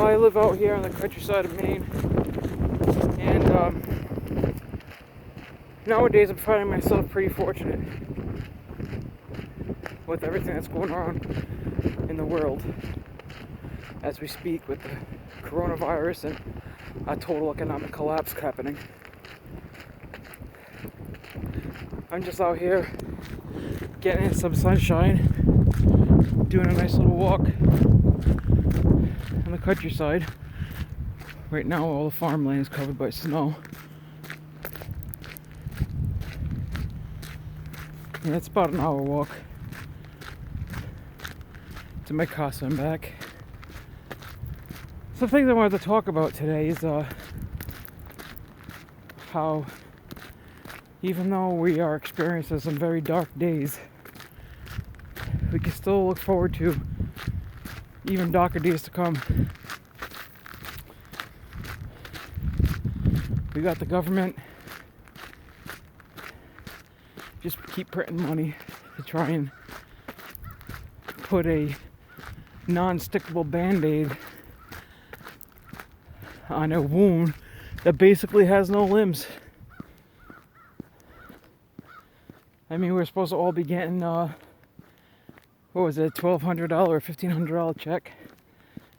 I live out here on the countryside of Maine, and nowadays I'm finding myself pretty fortunate with everything that's going on in the world as we speak, with the coronavirus and a total economic collapse happening. I'm just out here getting in some sunshine, doing a nice little walk on the countryside. Right now all the farmland is covered by snow. And it's about an hour walk to my casa and back. Some things I wanted to talk about today is how even though we are experiencing some very dark days, we can still look forward to even darker days to come. We got the government just keep printing money to try and put a non-stickable band-aid on a wound that basically has no limbs. I mean, we're supposed to all be getting what was it, $1,200 or $1,500 check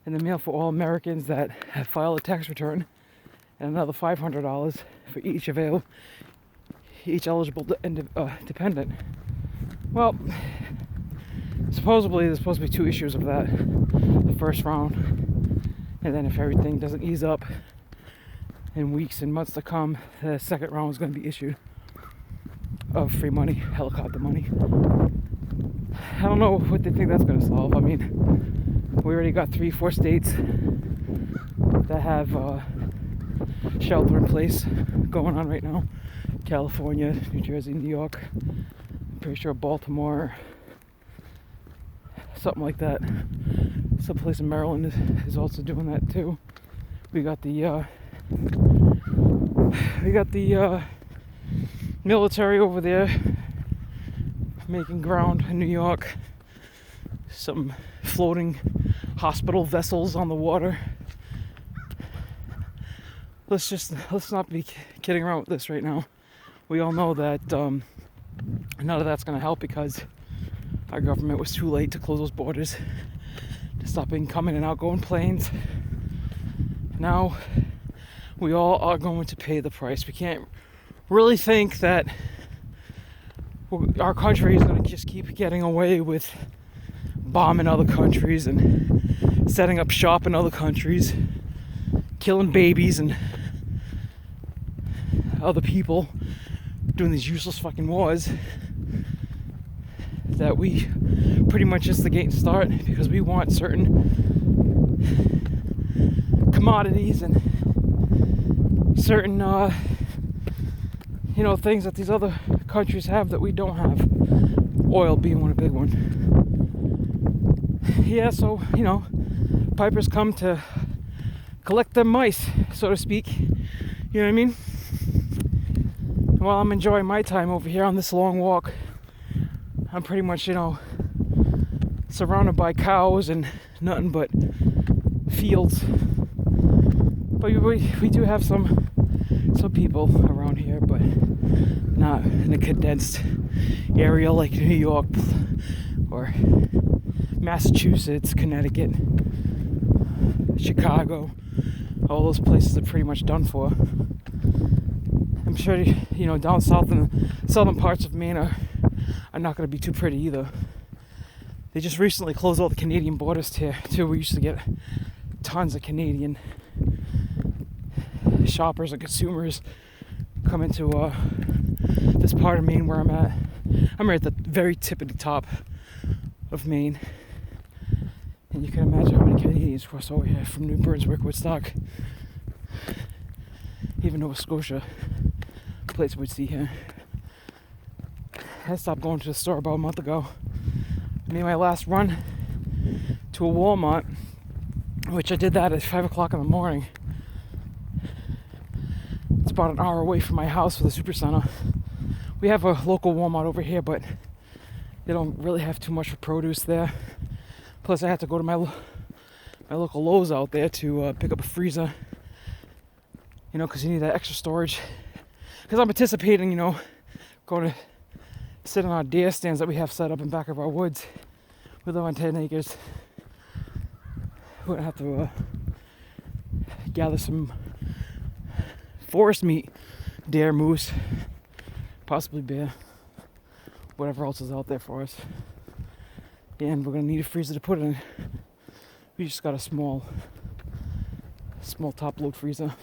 in the mail for all Americans that have filed a tax return, and another $500 for each eligible dependent. Well, supposedly there's supposed to be 2 issues of that. The first round, and then if everything doesn't ease up in weeks and months to come, the second round is going to be issued of free money, helicopter money. I don't know what they think that's going to solve. I mean, we already got 3-4 states that have shelter in place going on right now. California, New Jersey, New York. I'm pretty sure Baltimore, something like that. Someplace in Maryland is also doing that too. We got the military over there making ground in New York. Some floating hospital vessels on the water. Let's not be kidding around with this right now. We all know that none of that's going to help because our government was too late to close those borders, to stop incoming and outgoing planes. Now we all are going to pay the price. We can't really think that our country is going to just keep getting away with bombing other countries and setting up shop in other countries, killing babies and other people, doing these useless fucking wars that we pretty much instigate and start because we want certain commodities and certain things that these other countries have that we don't have. Oil being one, a big one. Yeah, so pipers come to collect their mice, so to speak. You know what I mean? While I'm enjoying my time over here on this long walk, I'm pretty much, surrounded by cows and nothing but fields. But we do have some people around here, but not in a condensed area like New York or Massachusetts, Connecticut, Chicago. All those places are pretty much done for. I'm sure, down south in the southern parts of Maine are not going to be too pretty either. They just recently closed all the Canadian borders here, too. We used to get tons of Canadian shoppers and consumers come into this part of Maine where I'm at. I'm right at the very tip of the top of Maine. And you can imagine how many Canadians cross over here from New Brunswick, Woodstock, even Nova Scotia, place we'd see here. I stopped going to the store about a month ago. I made my last run to a Walmart, which I did that at 5 o'clock in the morning. It's about an hour away from my house for the supercenter. We have a local Walmart over here, but they don't really have too much for produce there. Plus I had to go to my my local Lowe's out there to pick up a freezer, because you need that extra storage. Because I'm anticipating, going to sit on our deer stands that we have set up in back of our woods. We live on 10 acres. We're going to have to gather some forest meat, deer, moose, possibly bear, whatever else is out there for us. And we're going to need a freezer to put it in. We just got a small top load freezer.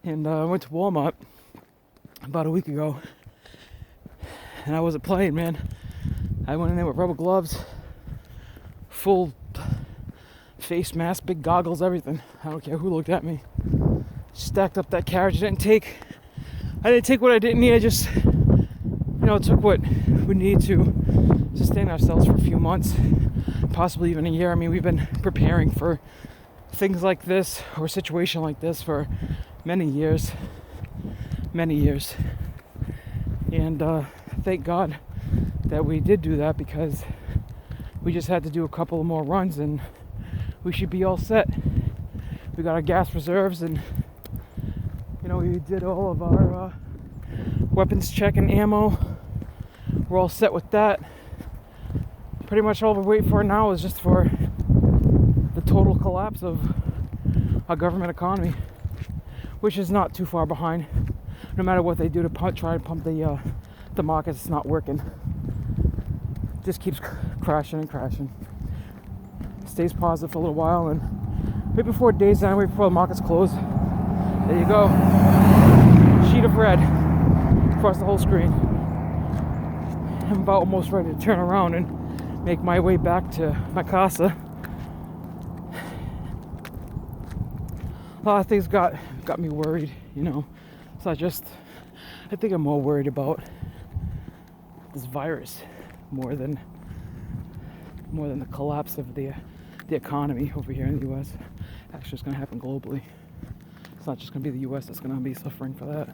And I went to Walmart about a week ago, and I wasn't playing, man. I went in there with rubber gloves, full face mask, big goggles, everything. I don't care who looked at me. Stacked up that carriage. I didn't take what I didn't need. I just, took what we needed to sustain ourselves for a few months, possibly even a year. I mean, we've been preparing for things like this or a situation like this for many years. And thank God that we did do that, because we just had to do a couple of more runs and we should be all set. We got our gas reserves, and we did all of our weapons check and ammo. We're all set with that. Pretty much all we're waiting for now is just for the total collapse of our government economy, which is not too far behind. No matter what they do to try and pump the markets, it's not working. Just keeps crashing and crashing. Stays positive for a little while, and right before day's end, right before the markets close, there you go. Sheet of red across the whole screen. I'm about almost ready to turn around and make my way back to my casa. A lot of things got me worried, So I think I'm more worried about this virus more than the collapse of the economy over here in the U.S. Actually, it's going to happen globally. It's not just going to be the U.S. that's going to be suffering for that.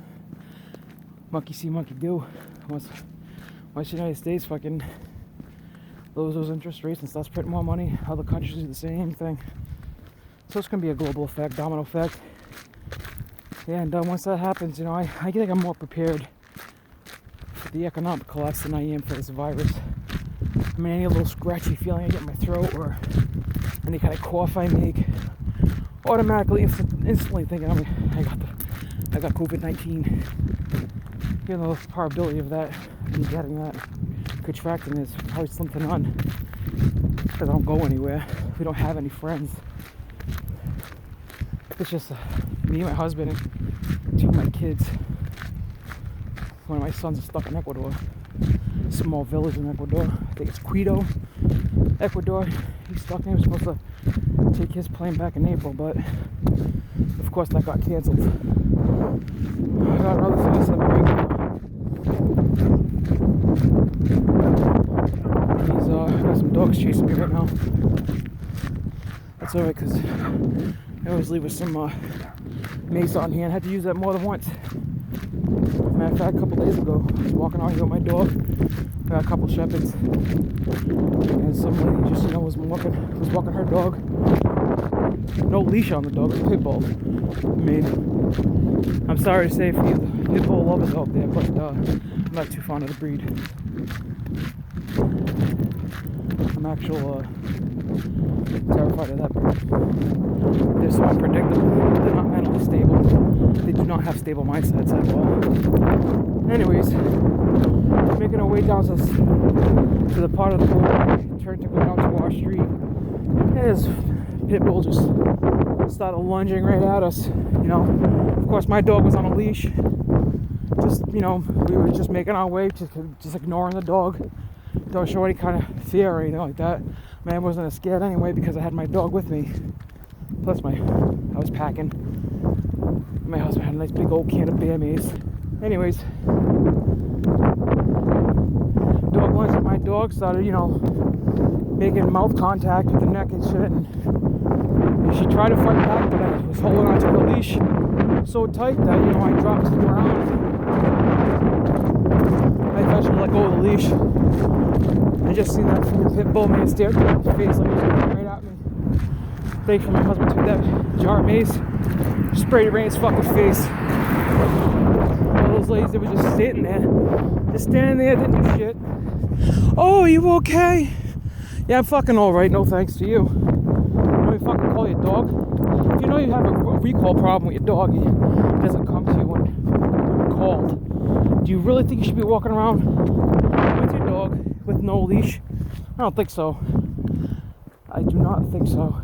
Monkey see, monkey do. Once the United States fucking lowers those interest rates and starts printing more money, other countries do the same thing. So it's going to be a global effect, domino effect. And once that happens, I think I'm more prepared for the economic collapse than I am for this virus. I mean, any little scratchy feeling I get in my throat or any kind of cough I make, automatically, instantly thinking I got Covid-19. The probability of that, me getting that, contracting is probably slim to none. Because I don't go anywhere. We don't have any friends. It's just me, my husband, and two of my kids. One of my sons is stuck in Ecuador. A small village in Ecuador. I think it's Quito, Ecuador. He's stuck there. He was supposed to take his plane back in April, but of course that got canceled. I got another fellow 7 weeks ago. He's got some dogs chasing me right now. That's alright, because I always leave with some mace on hand. I had to use that more than once. Matter of fact, a couple days ago, I was walking out here with my dog. I got a couple shepherds, and some lady just was walking her dog. No leash on the dog. It's a pit bull. I mean, I'm sorry to say for you, the pit bull lovers out there, but I'm not too fond of the breed. I'm actually terrified of that breed. They're so unpredictable. They're not mentally stable. They do not have stable mindsets at all. Anyways, making our way down to the part of the road, turn to go down to our street. And this pit bull just started lunging right at us. Of course, my dog was on a leash. Just, we were just making our way, just ignoring the dog. Don't show any kind of fear or anything like that. Man, I wasn't scared anyway because I had my dog with me. Plus, I was packing. My husband had a nice big old can of bear mace. Anyways, dog lunged at my dog, started, making mouth contact with the neck and shit. And she tried to fight back, but I was holding onto her leash so tight that, I dropped to the ground. I eventually let go of the leash. I just seen that freaking pit bull man stare at my face like he was looking right at me. Thankfully, my husband took that jar of mace, sprayed it right in his fucking face. All those ladies that were just standing there, didn't do shit. Oh, are you okay? Yeah, I'm fucking alright, no thanks to you. Let me fucking call your dog. If you know you have a recall problem with your dog, it doesn't come to you when you're called. Do you really think you should be walking around with your dog with no leash? I don't think so. I do not think so.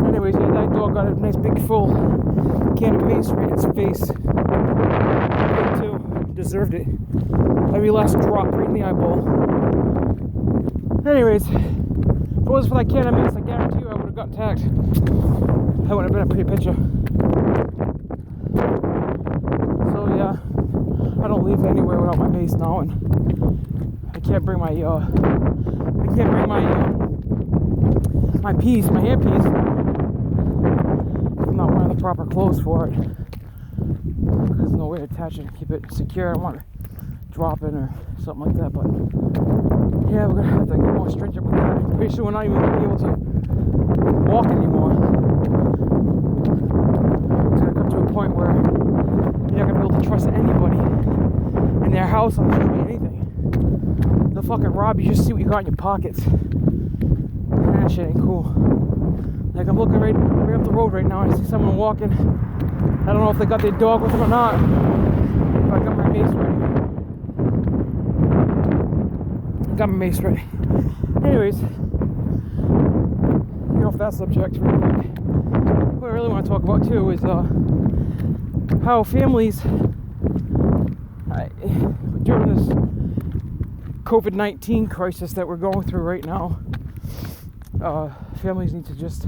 Anyways, yeah, that dog got a nice big full can of mace right in its face. Good too. Deserved it. Every last drop right in the eyeball. Anyways, if it wasn't for that can of mace, I guarantee you I would have gotten tagged. That would have been a pretty picture. So yeah, I don't leave anywhere without my mace now, and I can't bring my my piece, my handpiece. I'm not wearing the proper clothes for it. There's no way to attach it and keep it secure. I don't want to drop it or something like that, but yeah, we're gonna have to get more stringent with that. Pretty soon we're not even gonna be able to walk anymore. It's gonna come to a point where you're not gonna be able to trust anybody in their house unless you do anything. They'll fucking rob you, just see what you got in your pockets. And that shit ain't cool. Like, I'm looking right up the road right now and I see someone walking. I don't know if they got their dog with them or not. But I got my mace ready. Anyways, get off that subject real quick. What I really want to talk about too is how families during this COVID-19 crisis that we're going through right now, families need to just,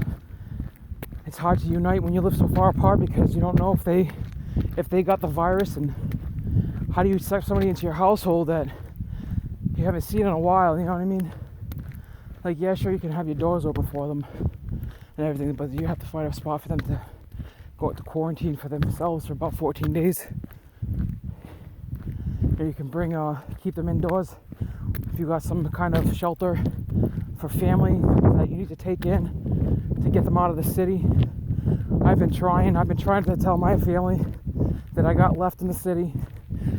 it's hard to unite when you live so far apart because you don't know if they got the virus, and how do you accept somebody into your household that you haven't seen in a while, you know what I mean? Like, yeah, sure, you can have your doors open for them and everything, but you have to find a spot for them to go into quarantine for themselves for about 14 days. Or you can keep them indoors if you got some kind of shelter for family that you need to take in to get them out of the city. I've been trying to tell my family that I got left in the city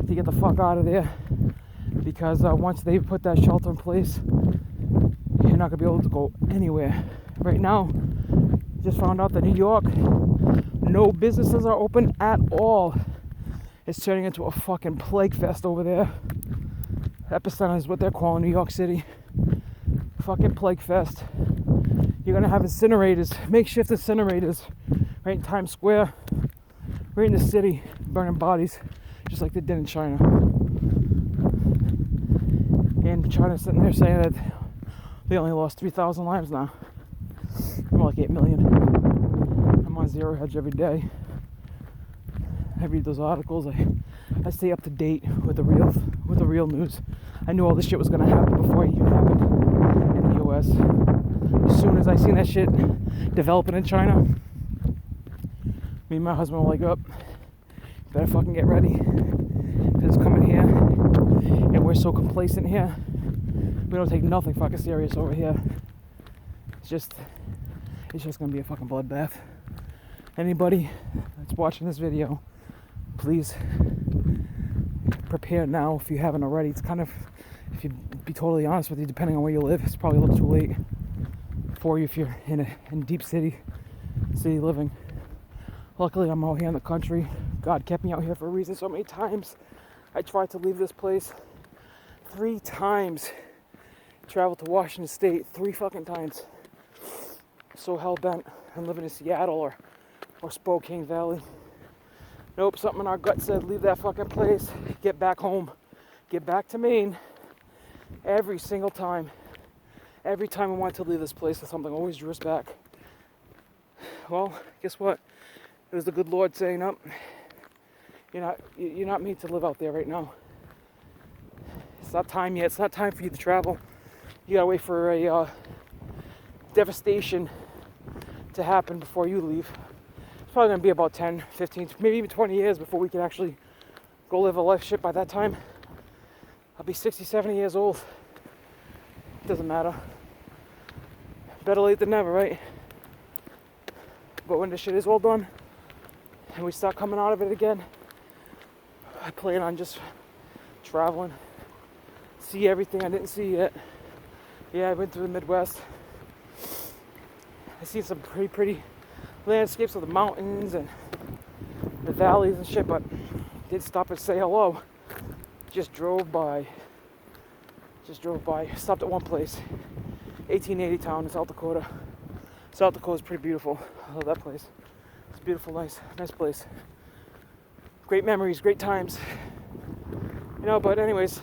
to get the fuck out of there, because once they put that shelter in place, you're not gonna be able to go anywhere. Right now, just found out that New York, no businesses are open at all. It's turning into a fucking plague fest over there. Epicenter is what they're calling New York City. Fucking plague fest. You're gonna have incinerators, makeshift incinerators, right in Times Square, right in the city, burning bodies, just like they did in China. And China's sitting there saying that they only lost 3,000 lives now. More like 8 million. I'm on Zero Hedge every day. I read those articles. I stay up to date with the real news. I knew all this shit was gonna happen before it even happened in the US. As soon as I seen that shit developing in China, me and my husband were like, "Up, better fucking get ready, because it's coming here, and we're so complacent here. We don't take nothing fucking serious over here. It's just gonna be a fucking bloodbath." Anybody that's watching this video, please prepare now if you haven't already. It's kind of, if you be totally honest with you, depending on where you live, it's probably a little too late for you if you're in deep city living. Luckily, I'm out here in the country. God kept me out here for a reason so many times. I tried to leave this place 3 times. Traveled to Washington State 3 fucking times. So hell-bent on living in Seattle or Spokane Valley. Nope, something in our gut said, leave that fucking place, get back home, get back to Maine. Every single time. Every time I wanted to leave this place, something always drew us back. Well, guess what? It was the good Lord saying, "Up, you're not made to live out there right now. It's not time yet. It's not time for you to travel. You gotta wait for a devastation to happen before you leave." It's probably gonna be about 10, 15, maybe even 20 years before we can actually go live a life shit. By that time, I'll be 60, 70 years old. It doesn't matter. Better late than never, right? But when this shit is all done and we start coming out of it again, I plan on just traveling, see everything I didn't see yet. Yeah, I went through the Midwest. I see some pretty landscapes of the mountains and the valleys and shit, but didn't stop and say hello. Just drove by. Stopped at one place, 1880 town in South Dakota. South Dakota is pretty beautiful. I love that place. It's beautiful, nice place. Great memories, great times. But anyways,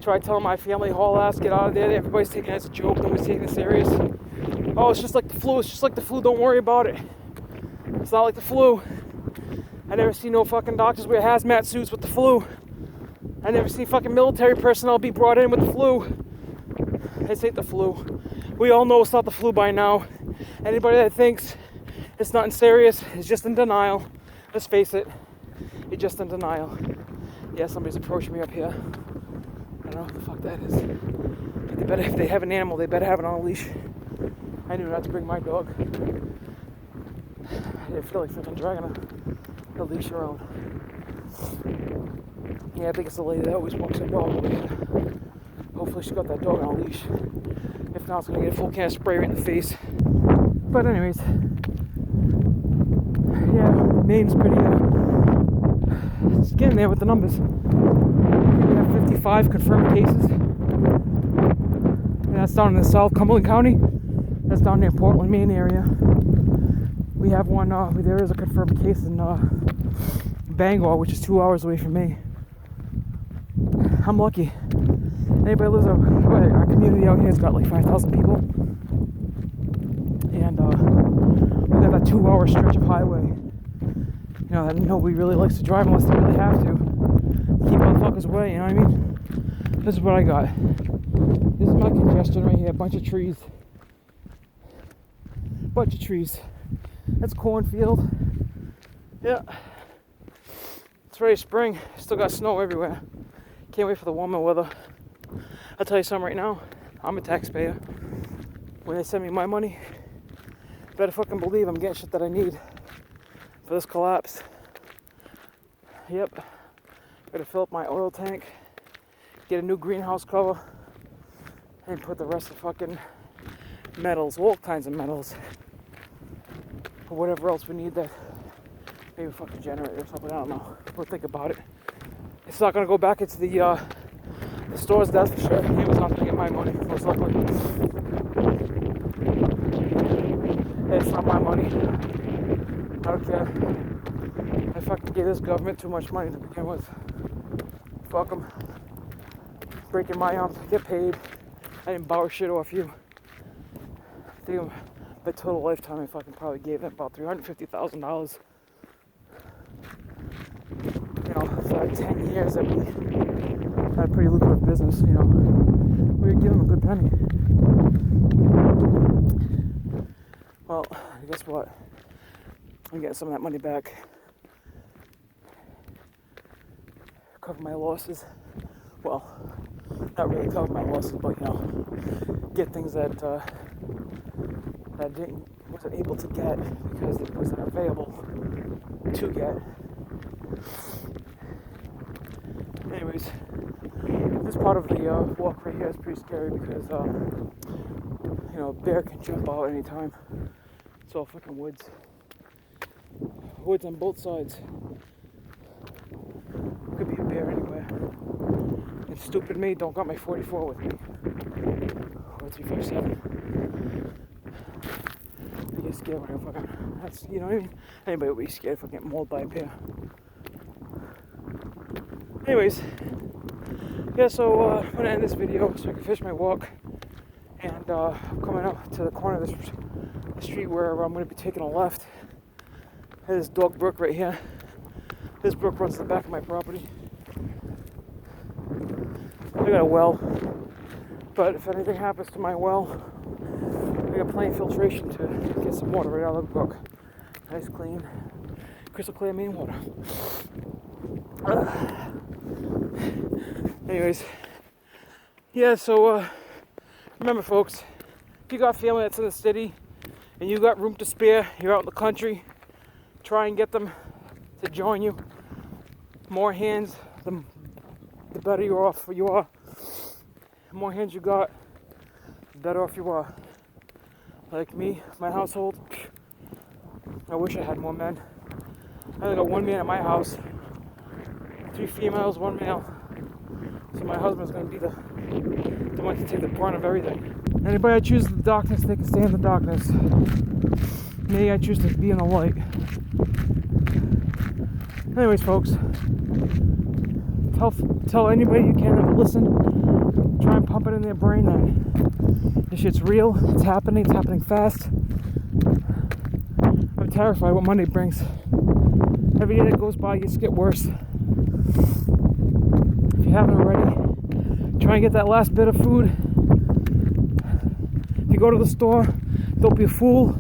try telling my family, haul ass, get out of there. Everybody's taking it as a joke, nobody's taking it serious. Oh, it's just like the flu, don't worry about it. It's not like the flu. I never see no fucking doctors wear hazmat suits with the flu. I never see fucking military personnel be brought in with the flu. This ain't the flu. We all know it's not the flu by now. Anybody that thinks it's nothing serious is just in denial. Let's face it, you're just in denial. Yeah, somebody's approaching me up here. I don't know what the fuck that is. If they have an animal, they better have it on a leash. I knew not to bring my dog. I didn't feel like fucking dragging a leash around. Yeah, I think it's the lady that always walks her dog over here. Hopefully she got that dog on a leash. If not, it's gonna get a full can of spray right in the face. But anyways, yeah, Maine's pretty, it's getting there with the numbers. We have 55 confirmed cases. And that's down in the South Cumberland County. That's down near Portland, Maine area. We have one, there is a confirmed case in Bangor, which is 2 hours away from me. I'm lucky. Anybody lives our community out here has got like 5,000 people. And we got that 2 hour stretch of highway. That nobody really likes to drive unless they really have to. Keep motherfuckers away, you know what I mean? This is what I got. This is my congestion right here, a bunch of trees. That's cornfield. Yeah. It's ready spring. Still got snow everywhere. Can't wait for the warmer weather. I'll tell you something right now. I'm a taxpayer. When they send me my money, better fucking believe I'm getting shit that I need for this collapse. Yep. Gotta fill up my oil tank, get a new greenhouse cover, and put the rest of fucking metals, all kinds of metals, or whatever else we need, that maybe fucking generator or something, I don't know. We'll think about it. It's not gonna go back into the stores, that's for sure. Amazon's gonna get my money, most likely. It's not my money. I don't care. I fucking gave this government too much money to begin with. Fuck them. Breaking my arm to get paid. I didn't borrow shit off you. I think my total lifetime I fucking probably gave them about $350,000. For like 10 years that we had a pretty lucrative business, we were giving them a good penny. Well, guess what? I'm getting some of that money back. Cover my losses. Well, not really cover my losses, but get things that I wasn't able to get because it wasn't available to get. Anyways, this part of the walk right here is pretty scary because a bear can jump out anytime. It's all fucking woods. Woods on both sides. Could be a bear anywhere. And stupid me, don't got my 44 with me. Or 357. I get scared when I fucking, that's, you know what I mean? Anybody would be scared if I get mauled by a bear. Anyways, yeah, so I'm gonna end this video so I can finish my walk. And I'm coming up to the corner of the street where I'm gonna be taking a left. There's Dog Brook right here. This brook runs to the back of my property. I got a well, but if anything happens to my well, I got plenty of filtration to get some water right out of the brook. Nice, clean, crystal clear Maine water. Anyways, yeah, so remember folks, if you got family that's in the city and you got room to spare, you're out in the country, try and get them to join you. More hands, the better you are. The more hands you got, the better off you are. Like me, my household, I wish I had more men. I only got one man at my house, 3 females, 1 male. So my husband's gonna be the one to take the brunt of everything. Anybody that chooses the darkness, they can stay in the darkness. Me, I choose to be in the light. Anyways, folks, tell anybody you can that will listen. Try and pump it in their brain that this shit's real. It's happening fast. I'm terrified what Monday brings. Every day that goes by, you just get worse. If you haven't already, try and get that last bit of food. If you go to the store, don't be a fool.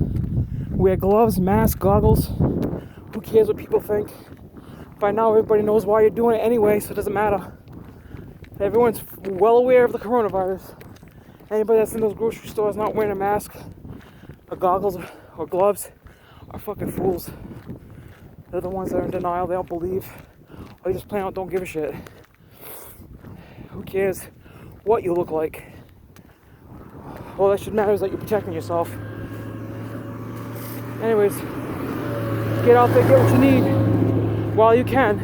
Wear gloves, mask, goggles. Who cares what people think? By now, everybody knows why you're doing it anyway, so it doesn't matter. Everyone's well aware of the coronavirus. Anybody that's in those grocery stores not wearing a mask or goggles or gloves are fucking fools. They're the ones that are in denial, they don't believe, or they just plain out don't give a shit. Who cares what you look like? All that should matter is that you're protecting yourself. Anyways, get out there, get what you need while you can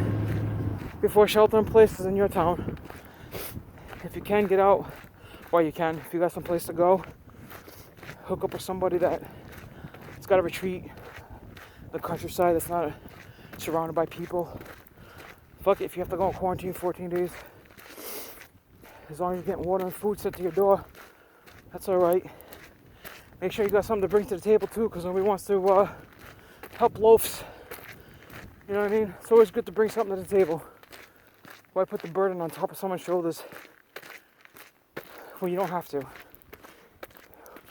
before shelter in place is in your town. If you can, get out while you can. If you got some place to go, hook up with somebody that's got a retreat in the countryside that's not surrounded by people. Fuck it, if you have to go in quarantine 14 days, as long as you're getting water and food sent to your door, that's alright. Make sure you got something to bring to the table too, because nobody wants to help loafs. You know what I mean? It's always good to bring something to the table. Why put the burden on top of someone's shoulders when you don't have to?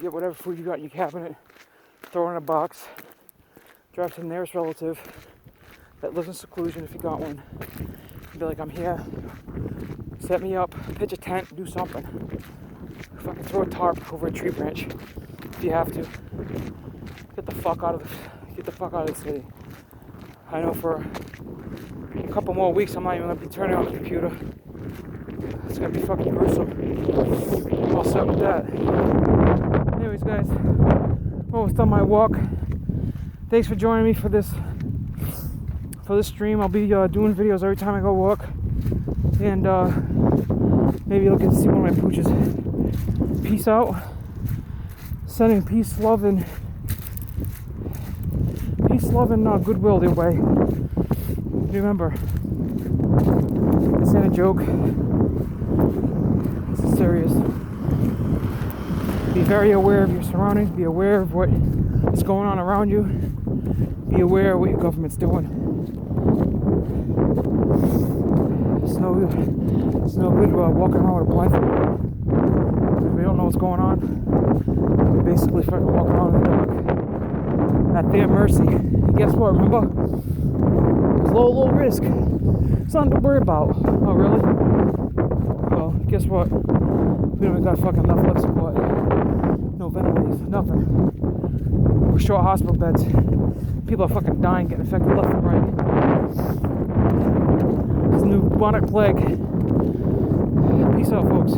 Get whatever food you got in your cabinet, throw it in a box, drive to the nearest relative that lives in seclusion if you got one. Be like, I'm here, set me up, pitch a tent, do something. Fucking throw a tarp over a tree branch if you have to. Get the fuck out of the city. I know for a couple more weeks I'm not even gonna be turning on the computer. It's gonna be fucking gruesome. I'm all set with that. Anyways, guys, almost done my walk. Thanks for joining me for this stream. I'll be doing videos every time I go walk, and maybe you'll get to see one of my pooches. Peace out. Sending peace, love, and goodwill their way. Remember, this ain't a joke. This is serious. Be very aware of your surroundings. Be aware of what is going on around you. Be aware of what your government's doing. It's no good walking around with a blindfold. If we don't know what's going on, we basically fucking walk around in the dark at their mercy. And guess what? Remember? It's low risk. It's nothing to worry about. Oh, really? Well, guess what? We don't even got fucking enough life support. No ventilators, nothing. Short hospital beds. People are fucking dying, getting infected left and right. This new bubonic plague. Peace out, folks.